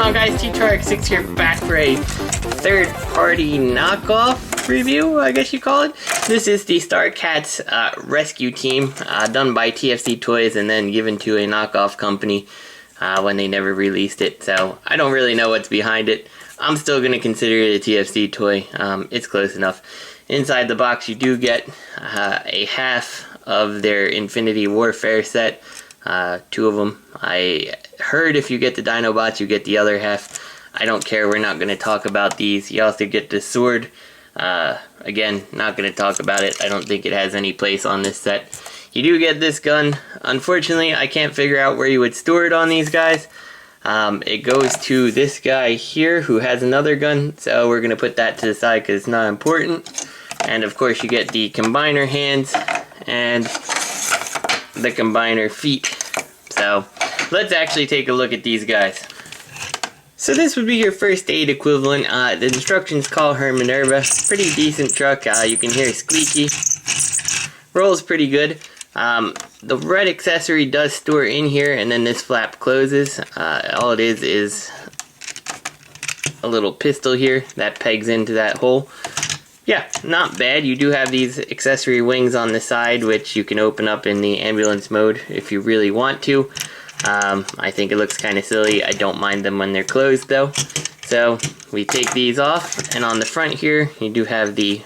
on, guys? T2RX6 here, back for a third-party knockoff review, I guess you call it. This is the StarCats rescue team, done by TFC Toys and then given to a knockoff company when they never released it. So I don't really know what's behind it. I'm still going to consider it a TFC toy. It's close enough. Inside the box, you do get a half of their Infinity Warfare set. Two of them. I heard if you get the Dinobots, you get the other half. I don't care. We're not going to talk about these. You also get the sword. Again, not going to talk about it. I don't think it has any place on this set. You do get this gun. Unfortunately, I can't figure out where you would store it on these guys. It goes to this guy here who has another gun. So we're going to put that to the side because it's not important. And of course, you get the combiner hands and the combiner feet. So let's actually take a look at these guys. So this would be your first aid equivalent. The instructions call her Minerva. Pretty decent truck. You can hear squeaky. Rolls pretty good. The red accessory does store in here, and then this flap closes. All it is a little pistol here that pegs into that hole. Yeah, not bad. You do have these accessory wings on the side, which you can open up in the ambulance mode if you really want to. I think it looks kind of silly. I don't mind them when they're closed though. So we take these off, and on the front here, you do have the,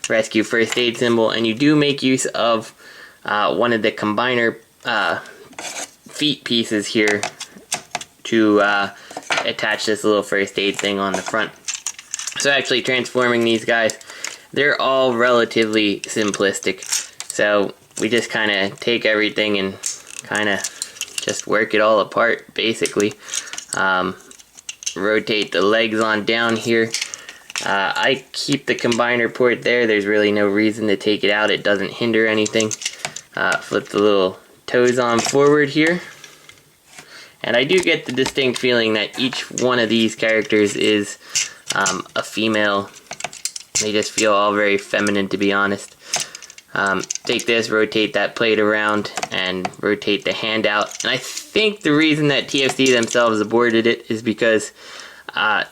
rescue first aid symbol, and you do make use of one of the combiner feet pieces here to attach this little first aid thing on the front. So actually transforming these guys, they're all relatively simplistic. So we just kind of take everything and kind of just work it all apart, basically. Rotate the legs on down here. I keep the combiner port there. There's really no reason to take it out. It doesn't hinder anything. Flip the little toes on forward here. And I do get the distinct feeling that each one of these characters is a female. They just feel all very feminine, to be honest. Take this, rotate that plate around, and rotate the hand out. And I think the reason that TFC themselves aborted it is because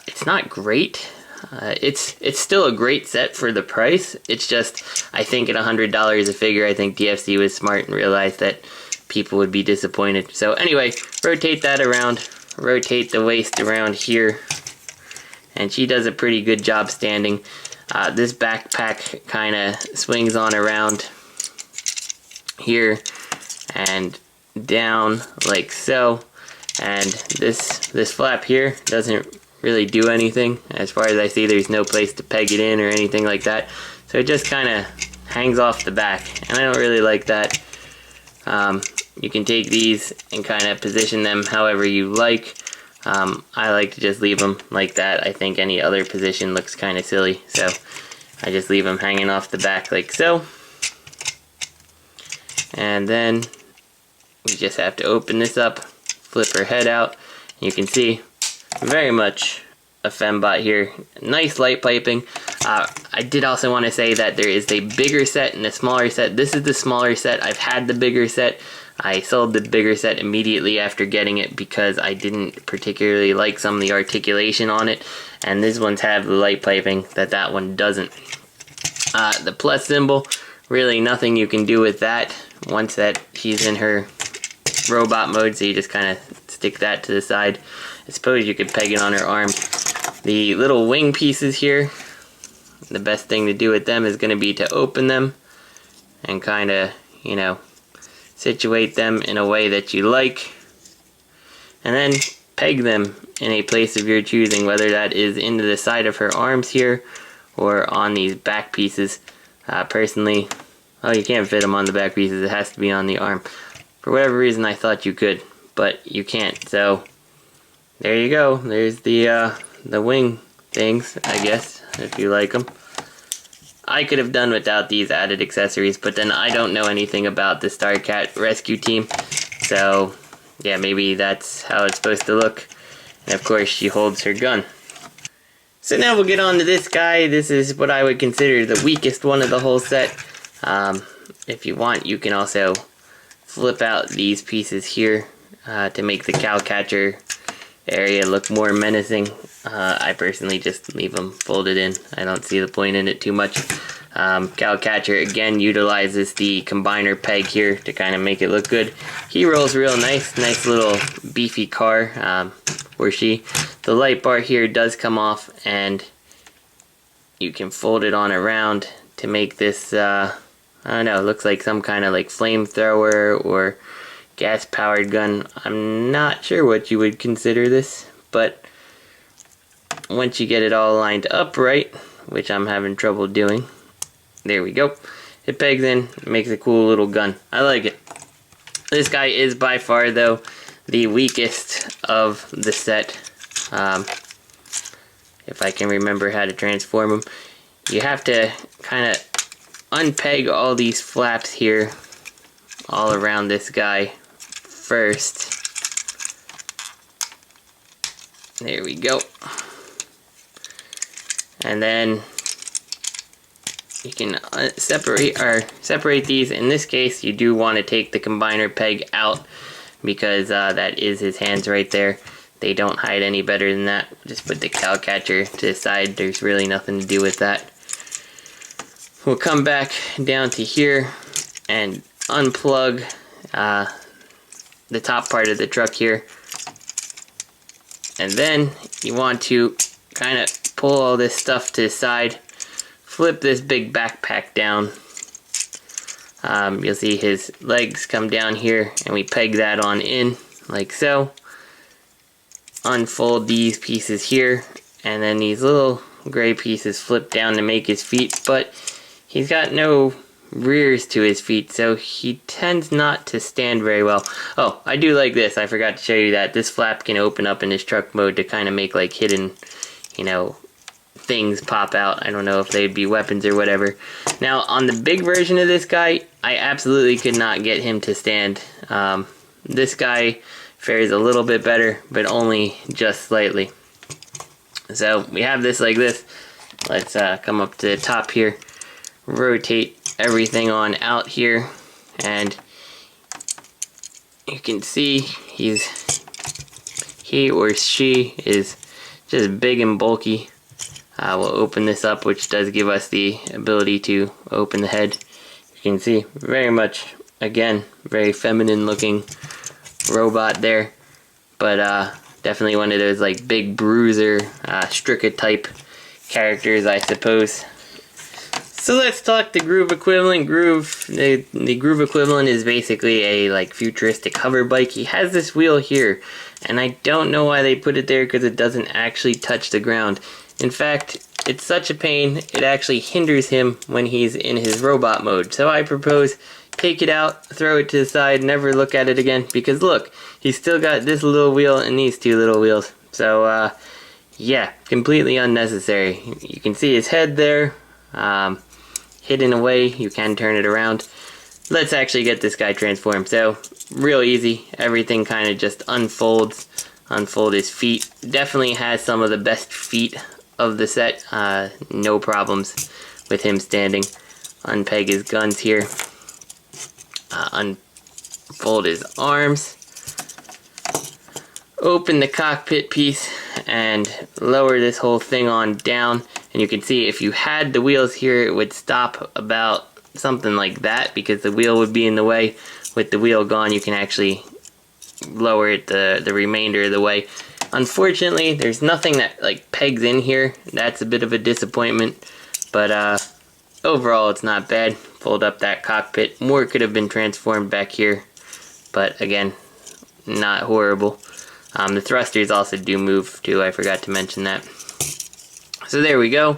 it's not great. It's still a great set for the price. It's just, I think at $100 a figure, I think TFC was smart and realized that people would be disappointed. So anyway, rotate that around, rotate the waist around here, and she does a pretty good job standing. This backpack kind of swings on around here and down like so, and this flap here doesn't really do anything. As far as I see, there's no place to peg it in or anything like that, so it just kind of hangs off the back, and I don't really like that. You can take these and kind of position them however you like. I like to just leave them like that. I think any other position looks kind of silly, so I just leave them hanging off the back like so. And then we just have to open this up, flip her head out. You can see very much a fembot here. Nice light piping. I did also want to say that there is a bigger set and a smaller set. This is the smaller set. I've had the bigger set. I sold the bigger set immediately after getting it because I didn't particularly like some of the articulation on it, and these ones have the light piping that one doesn't. The plus symbol, really nothing you can do with that once that she's in her robot mode, so you just kind of stick that to the side. I suppose you could peg it on her arm. The little wing pieces here, the best thing to do with them is going to be to open them and kind of, situate them in a way that you like, and then peg them in a place of your choosing, whether that is into the side of her arms here or on these back pieces. Personally, you can't fit them on the back pieces, it has to be on the arm. For whatever reason I thought you could, but you can't, so there you go. There's the wing things, I guess, if you like them. I could have done without these added accessories, but then I don't know anything about the StarCat rescue team, so yeah, maybe that's how it's supposed to look. And of course, she holds her gun. So now we'll get on to this guy. This is what I would consider the weakest one of the whole set. If you want, you can also flip out these pieces here to make the cow catcher area look more menacing. I personally just leave them folded in. I don't see the point in it too much. Cowcatcher again utilizes the combiner peg here to kind of make it look good. He rolls real nice little beefy car, or she. The light bar here does come off, and you can fold it on around to make this, I don't know, looks like some kind of like flamethrower or gas powered gun. I'm not sure what you would consider this, but once you get it all lined up right, which I'm having trouble doing, there we go. It pegs in, makes a cool little gun. I like it. This guy is by far, though, the weakest of the set. If I can remember how to transform him. You have to kind of unpeg all these flaps here all around this guy first. There we go. And then you can separate these. In this case, you do want to take the combiner peg out because that is his hands right there. They don't hide any better than that. Just put the cowcatcher to the side. There's really nothing to do with that. We'll come back down to here and unplug the top part of the truck here. And then you want to kind of pull all this stuff to the side. Flip this big backpack down. You'll see his legs come down here, and we peg that on in like so. Unfold these pieces here, and then these little gray pieces flip down to make his feet, but he's got no rears to his feet, so he tends not to stand very well. Oh, I do like this. I forgot to show you that. This flap can open up in his truck mode to kind of make like hidden, you know, things pop out. I don't know if they'd be weapons or whatever. Now, on the big version of this guy, I absolutely could not get him to stand. This guy fares a little bit better, but only just slightly. So we have this like this. Let's come up to the top here, rotate everything on out here, and you can see he or she is just big and bulky. We'll open this up, which does give us the ability to open the head. You can see very much, again, very feminine looking robot there, but definitely one of those like big bruiser, Strika type characters, I suppose. So let's talk the Groove equivalent. The Groove equivalent is basically a like futuristic hover bike. He has this wheel here, and I don't know why they put it there because it doesn't actually touch the ground. In fact, it's such a pain, it actually hinders him when he's in his robot mode. So I propose take it out, throw it to the side, never look at it again, because look, he's still got this little wheel and these two little wheels. So yeah, completely unnecessary. You can see his head there, hidden away. You can turn it around. Let's actually get this guy transformed. So real easy, everything kind of just unfolds. Unfold his feet. Definitely has some of the best feet of the set. No problems with him standing. Unpeg his guns here. Unfold his arms. Open the cockpit piece and lower this whole thing on down. And you can see if you had the wheels here, it would stop about something like that because the wheel would be in the way. With the wheel gone, you can actually lower it the remainder of the way. Unfortunately, there's nothing that like pegs in here. That's a bit of a disappointment, but overall it's not bad. Fold up that cockpit. More could have been transformed back here, but again, not horrible. The thrusters also do move too. I forgot to mention that. So there we go,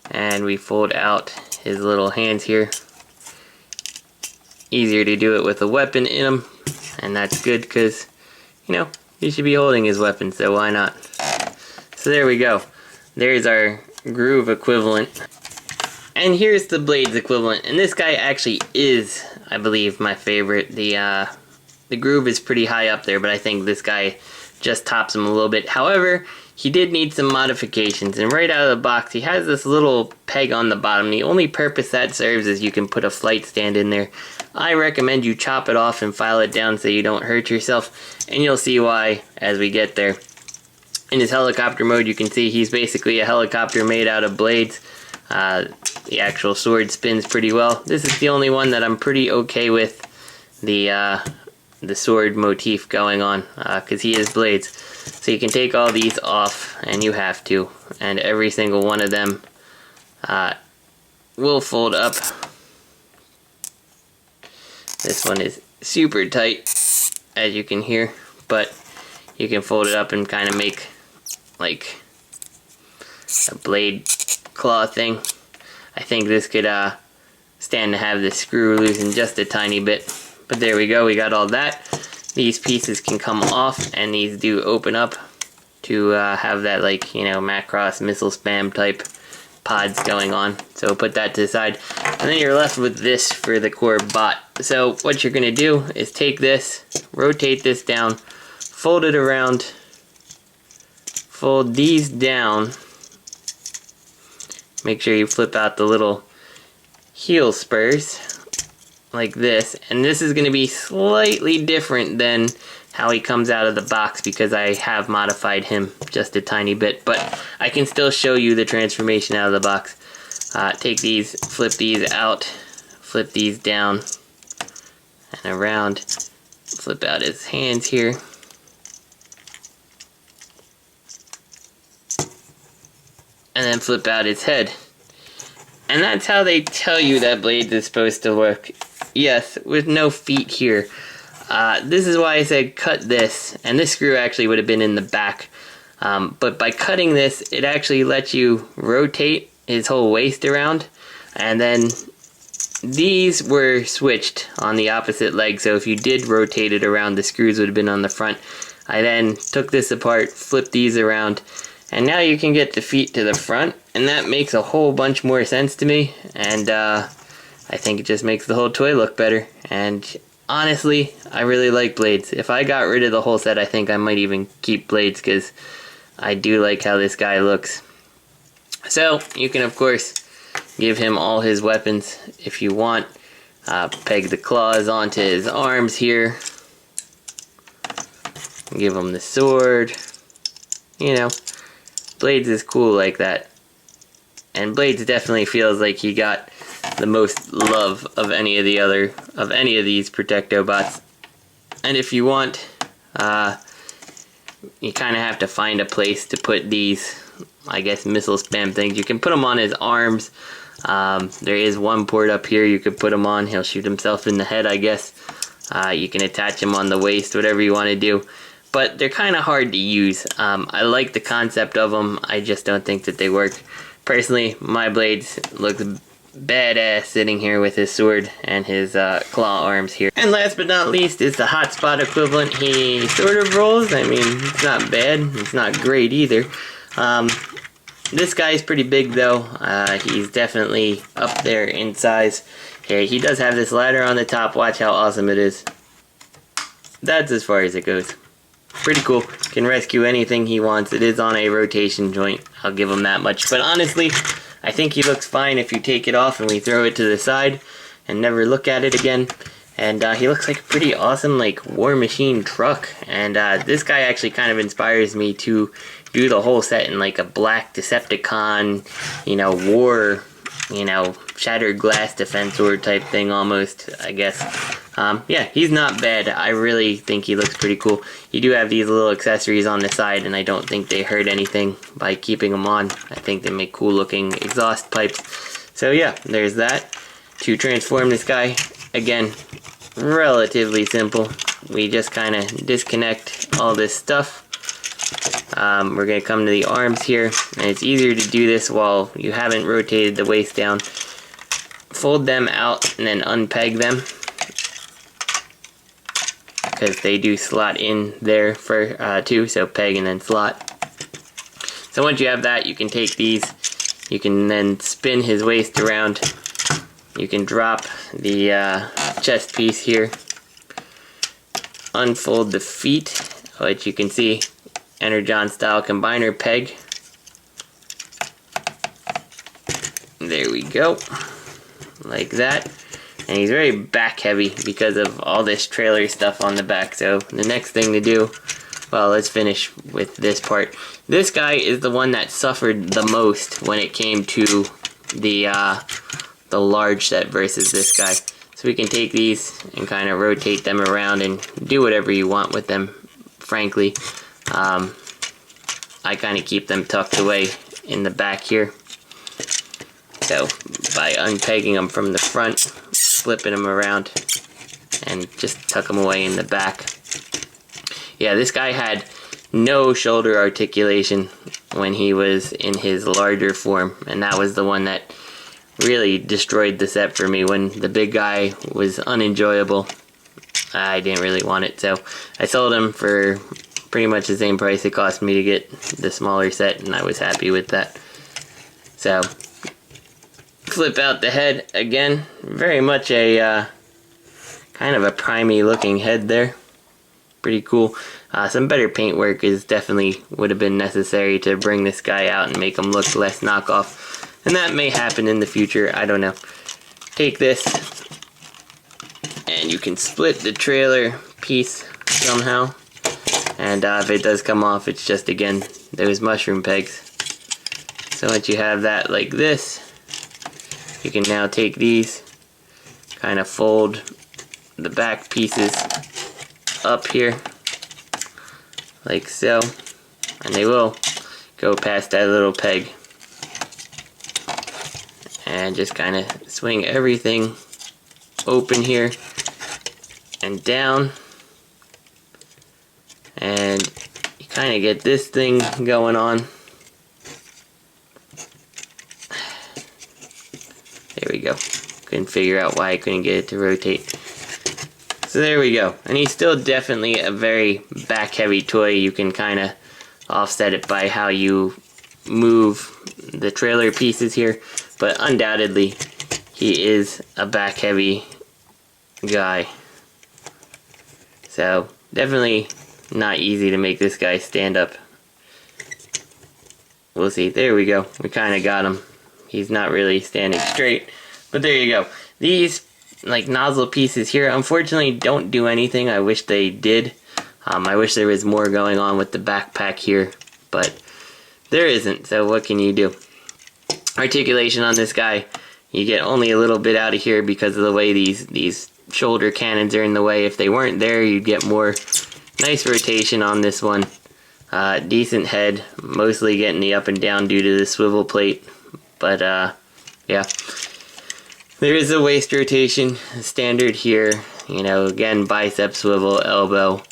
and we fold out his little hands here. Easier to do it with a weapon in them, and that's good because, you know, he should be holding his weapon, so why not? So there we go. There's our Groove equivalent. And here's the Blades equivalent, and this guy actually is, I believe, my favorite. The Groove is pretty high up there, but I think this guy just tops him a little bit. However, he did need some modifications, and right out of the box, he has this little peg on the bottom. The only purpose that serves is you can put a flight stand in there. I recommend you chop it off and file it down so you don't hurt yourself, and you'll see why as we get there. in his helicopter mode, you can see he's basically a helicopter made out of blades. The actual sword spins pretty well. This is the only one that I'm pretty okay with the sword motif going on, because he is blades. So you can take all these off, and you have to, and every single one of them will fold up. This one is super tight, as you can hear, but you can fold it up and kind of make like a blade claw thing. I think this could stand to have the screw loosen just a tiny bit. But there we go, we got all that. These pieces can come off, and these do open up to have that, like, you know, Macross missile spam type pods going on. So put that to the side. And then you're left with this for the core bot. So what you're going to do is take this, rotate this down, fold it around, fold these down. Make sure you flip out the little heel spurs like this, and this is going to be slightly different than how he comes out of the box because I have modified him just a tiny bit, but I can still show you the transformation out of the box. Take these, flip these out, flip these down and around, flip out his hands here, and then flip out his head. And that's how they tell you that Blades is supposed to work. Yes, with no feet here. This is why I said cut this, and this screw actually would have been in the back. But by cutting this, it actually lets you rotate his whole waist around, and then these were switched on the opposite leg, so if you did rotate it around, the screws would have been on the front. I then took this apart, flipped these around, and now you can get the feet to the front, and that makes a whole bunch more sense to me, and I think it just makes the whole toy look better. And honestly, I really like Blades. If I got rid of the whole set, I think I might even keep Blades, because I do like how this guy looks. So, you can of course give him all his weapons if you want. Peg the claws onto his arms here. Give him the sword. You know, Blades is cool like that. And Blades definitely feels like he got the most love of any of these Protectobots. And if you want, you kind of have to find a place to put these, I guess, missile spam things. You can put them on his arms. There is one port up here you could put him on. He'll shoot himself in the head, I guess. You can attach him on the waist, whatever you want to do. But they're kind of hard to use. I like the concept of them. I just don't think that they work. Personally, my Blades looks badass sitting here with his sword and his claw arms here. And last but not least is the hotspot equivalent. He sort of rolls. I mean, it's not bad. It's not great either. This guy's pretty big though. He's definitely up there in size. Okay, he does have this ladder on the top. Watch how awesome it is. That's as far as it goes. Pretty cool. Can rescue anything he wants. It is on a rotation joint. I'll give him that much. But honestly, I think he looks fine if you take it off and we throw it to the side and never look at it again. And he looks like a pretty awesome, like, War Machine truck. And this guy actually kind of inspires me to do the whole set in like a black Decepticon, you know, war, you know, shattered glass defense sword type thing almost, I guess. Yeah, he's not bad. I really think he looks pretty cool. You do have these little accessories on the side, and I don't think they hurt anything by keeping them on. I think they make cool looking exhaust pipes. So yeah, there's that. To transform this guy, again, relatively simple. We just kind of disconnect all this stuff. We're going to come to the arms here, and it's easier to do this while you haven't rotated the waist down. Fold them out and then unpeg them, because they do slot in there for too, so peg and then slot. So once you have that, you can take these, you can then spin his waist around, you can drop the chest piece here, unfold the feet, which you can see, Energon style combiner peg. There we go, like that. And he's very back heavy because of all this trailer stuff on the back. So the next thing to do, well, let's finish with this part. This guy is the one that suffered the most when it came to the large set versus this guy. So we can take these and kind of rotate them around and do whatever you want with them, frankly. I kind of keep them tucked away in the back here. So by unpegging them from the front, flipping them around, and just tuck them away in the back. Yeah, this guy had no shoulder articulation when he was in his larger form, and that was the one that really destroyed the set for me. When the big guy was unenjoyable, I didn't really want it, so I sold him for pretty much the same price it cost me to get the smaller set, and I was happy with that. So flip out the head again. Very much a kind of a primey looking head there. Pretty cool. Some better paint work definitely would have been necessary to bring this guy out and make him look less knockoff. And that may happen in the future, I don't know. Take this, and you can split the trailer piece somehow. And if it does come off, it's just, again, those mushroom pegs. So once you have that like this, you can now take these, kind of fold the back pieces up here, like so, and they will go past that little peg. And just kind of swing everything open here and down, and you kind of get this thing going on. There we go. Couldn't figure out why I couldn't get it to rotate. So there we go. And he's still definitely a very back heavy toy. You can kind of offset it by how you move the trailer pieces here, but undoubtedly he is a back heavy guy. So definitely not easy to make this guy stand up. We'll see. There we go. We kind of got him. He's not really standing straight, but there you go. These like nozzle pieces here unfortunately don't do anything. I wish they did. I wish there was more going on with the backpack here, but there isn't, so what can you do? Articulation on this guy, you get only a little bit out of here because of the way these shoulder cannons are in the way. If they weren't there, you'd get more nice rotation on this one. Decent head, mostly getting the up and down due to the swivel plate, but yeah. There is a waist rotation standard here, you know, again, bicep swivel, elbow,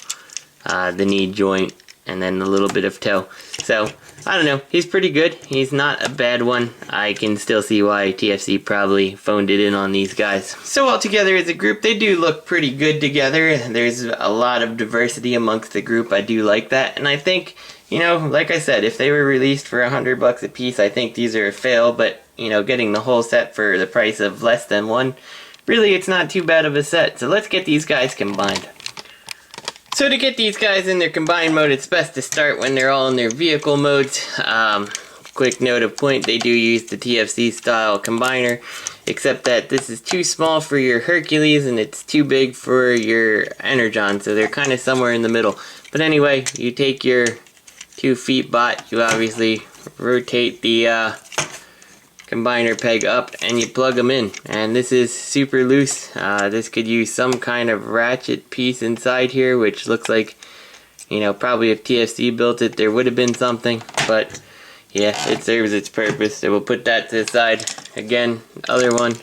the knee joint, and then a little bit of toe. So I don't know, he's pretty good. He's not a bad one. I can still see why TFC probably phoned it in on these guys. So altogether as a group, they do look pretty good together. There's a lot of diversity amongst the group. I do like that. And I think, you know, like I said, if they were released for $100 a piece, I think these are a fail. But, you know, getting the whole set for the price of less than one, really it's not too bad of a set. So let's get these guys combined. So to get these guys in their combined mode, it's best to start when they're all in their vehicle modes. Quick note of point, they do use the TFC style combiner, except that this is too small for your Hercules and it's too big for your Energon, so they're kind of somewhere in the middle. But anyway, you take your 2 feet bot, you obviously rotate the combiner peg up and you plug them in, and this is super loose. This could use some kind of ratchet piece inside here, which looks like, you know, probably if TFC built it there would have been something, but yeah, it serves its purpose, so we'll put that to the side. Again, other one,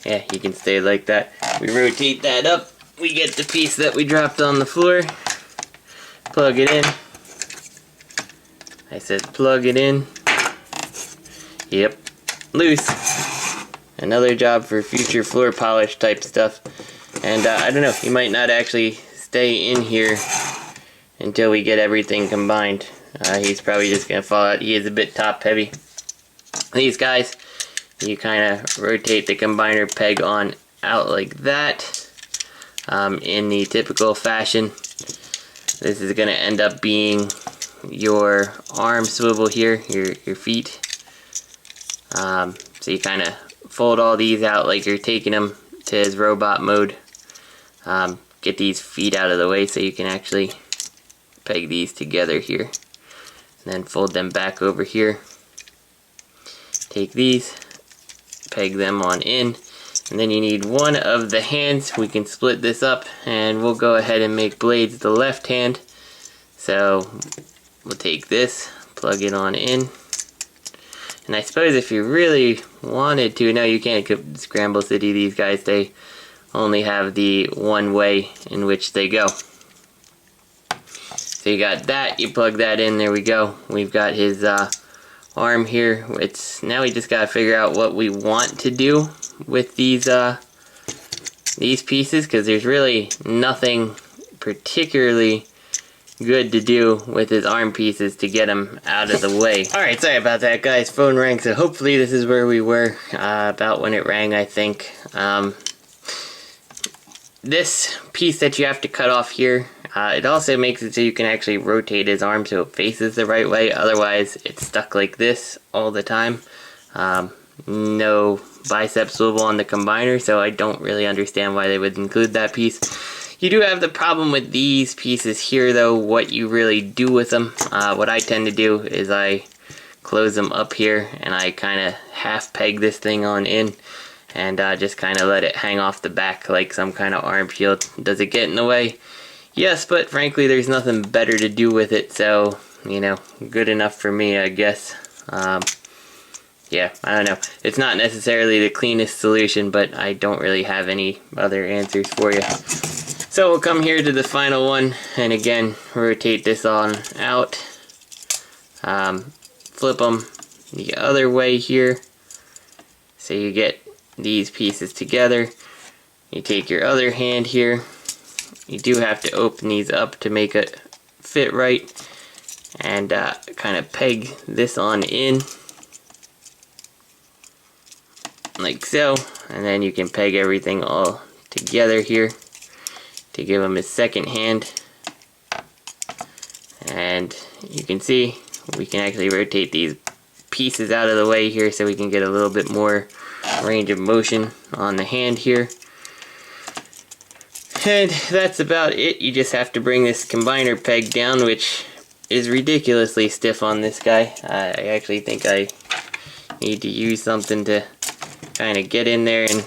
yeah, you can stay like that. We rotate that up, we get the piece that we dropped on the floor, plug it in. I said plug it in. Yep, loose. Another job for future floor polish type stuff. And I don't know, he might not actually stay in here until we get everything combined. He's probably just gonna fall out. He is a bit top heavy. These guys, you kind of rotate the combiner peg on out like that, in the typical fashion. This is gonna end up being your arm swivel here, your feet. So you kind of fold all these out like you're taking them to his robot mode. Get these feet out of the way so you can actually peg these together here. And then fold them back over here. Take these, peg them on in. And then you need one of the hands. We can split this up and we'll go ahead and make blades the left hand. So we'll take this, plug it on in. And I suppose if you really wanted to, no, you can't Scramble City these guys, they only have the one way in which they go. So you got that, you plug that in, there we go. We've got his arm here. Now we just gotta figure out what we want to do with these pieces, because there's really nothing particularly good to do with his arm pieces to get him out of the way. Alright, sorry about that guys, phone rang, so hopefully this is where we were about when it rang, I think. This piece that you have to cut off here, it also makes it so you can actually rotate his arm so it faces the right way, otherwise it's stuck like this all the time. No bicep swivel on the combiner, so I don't really understand why they would include that piece. You do have the problem with these pieces here though, what you really do with them. What I tend to do is I close them up here and I kind of half peg this thing on in and just kind of let it hang off the back like some kind of arm shield. Does it get in the way? Yes, but frankly there's nothing better to do with it, so you know, good enough for me I guess. Yeah, I don't know. It's not necessarily the cleanest solution, but I don't really have any other answers for you. So we'll come here to the final one, and again, rotate this on out. Flip them the other way here, so you get these pieces together. You take your other hand here. You do have to open these up to make it fit right, and kind of peg this on in. Like so, and then you can peg everything all together here to give him his second hand. And you can see we can actually rotate these pieces out of the way here so we can get a little bit more range of motion on the hand here. And that's about it. You just have to bring this combiner peg down, which is ridiculously stiff on this guy. I actually think I need to use something to kind of get in there and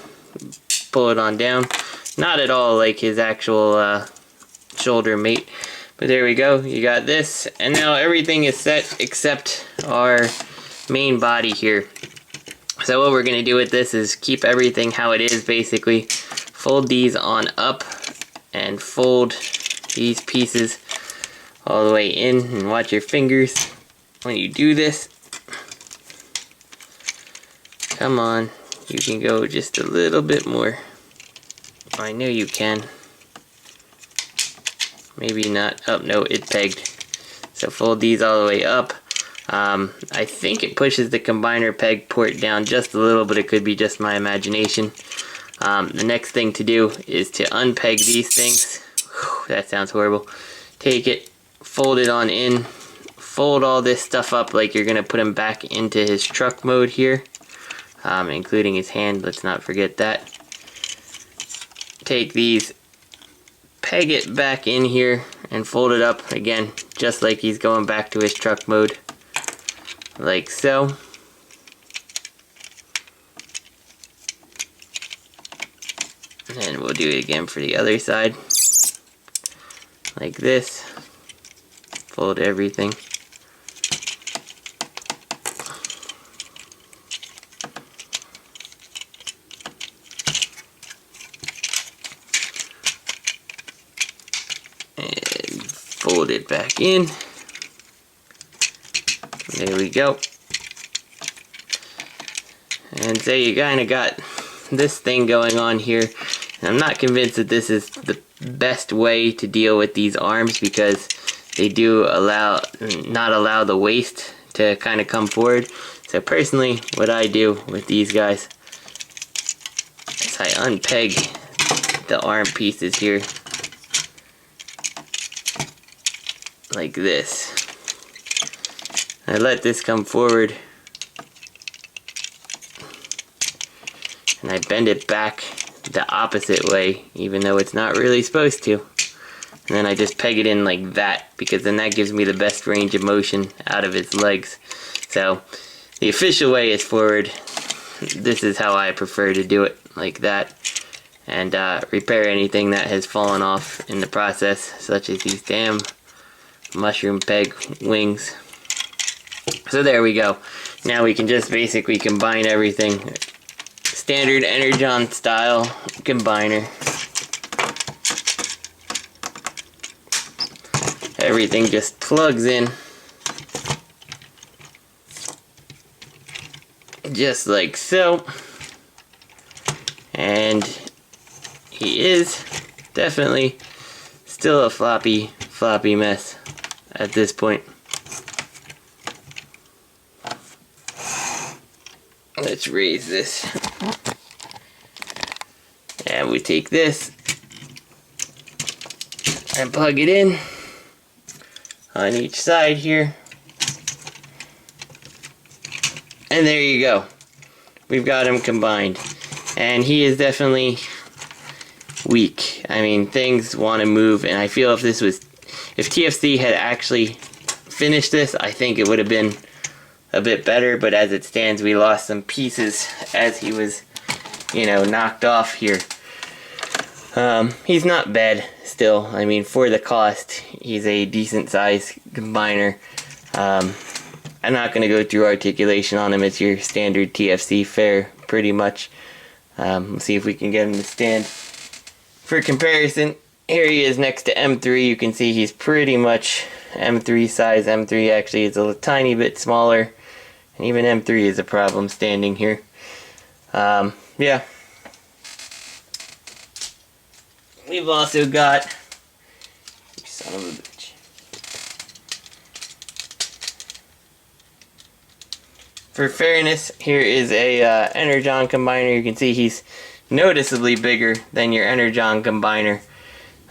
pull it on down. Not at all like his actual shoulder mate, but there we go. You got this, and now everything is set except our main body here. So what we're gonna do with this is keep everything how it is basically. Fold these on up and fold these pieces all the way in, and watch your fingers when you do this. Come on. You can go just a little bit more. I know you can. Maybe not. Oh, no, it pegged. So fold these all the way up. I think it pushes the combiner peg port down just a little, but it could be just my imagination. The next thing to do is to unpeg these things. Whew, that sounds horrible. Take it, fold it on in, fold all this stuff up like you're gonna put him back into his truck mode here. Including his hand, let's not forget that. Take these, peg it back in here, and fold it up again, just like he's going back to his truck mode. Like so. And we'll do it again for the other side. Like this. Fold everything. Fold it back in. There we go. And so you kind of got this thing going on here. And I'm not convinced that this is the best way to deal with these arms, because they do not allow the waist to kind of come forward. So personally, what I do with these guys is I unpeg the arm pieces here. Like this. I let this come forward and I bend it back the opposite way, even though it's not really supposed to. And then I just peg it in like that, because then that gives me the best range of motion out of its legs. So the official way is forward. This is how I prefer to do it, like that. And repair anything that has fallen off in the process, such as these damn mushroom peg wings. So there we go. Now we can just basically combine everything. Standard Energon style combiner. Everything just plugs in. Just like so. And he is definitely still a floppy mess at this point. Let's raise this. And we take this and plug it in on each side here. And there you go. We've got him combined. And he is definitely weak. I mean, things want to move, and I feel if TFC had actually finished this, I think it would have been a bit better, but as it stands, we lost some pieces as he was, you know, knocked off here. He's not bad still. I mean, for the cost, he's a decent size combiner. I'm not going to go through articulation on him. It's your standard TFC fare, pretty much. Let's see if we can get him to stand. For comparison, here he is next to M3. You can see he's pretty much M3 size. M3 actually is a tiny bit smaller. And even M3 is a problem standing here. Yeah. We've also got... You son of a bitch. For fairness, here is a Energon combiner. You can see he's noticeably bigger than your Energon combiner.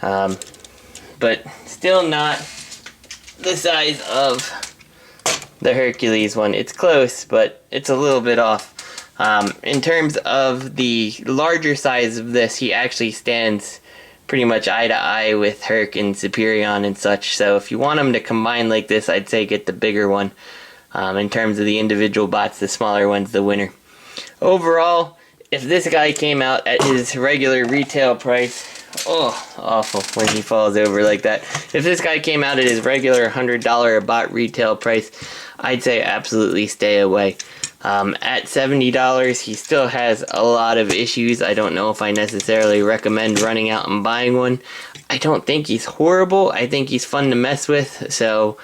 But still not the size of the Hercules one. It's close, but it's a little bit off. In terms of the larger size of this, he actually stands pretty much eye to eye with Herc and Superion and such. So if you want them to combine like this, I'd say get the bigger one. In terms of the individual bots, the smaller one's the winner. Overall, if this guy came out at his regular retail price, oh, awful when he falls over like that. If this guy came out at his regular $100 a bot retail price, I'd say absolutely stay away. At $70, he still has a lot of issues. I don't know if I necessarily recommend running out and buying one. I don't think he's horrible. I think he's fun to mess with, so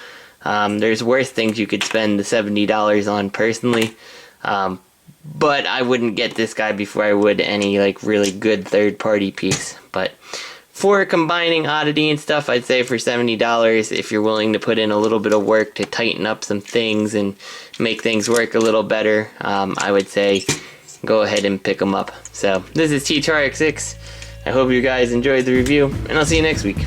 there's worse things you could spend the $70 on personally. But I wouldn't get this guy before I would any like really good third-party piece. But for combining oddity and stuff, I'd say for $70, if you're willing to put in a little bit of work to tighten up some things and make things work a little better, I would say go ahead and pick them up. So this is T2RX6. I hope you guys enjoyed the review, and I'll see you next week.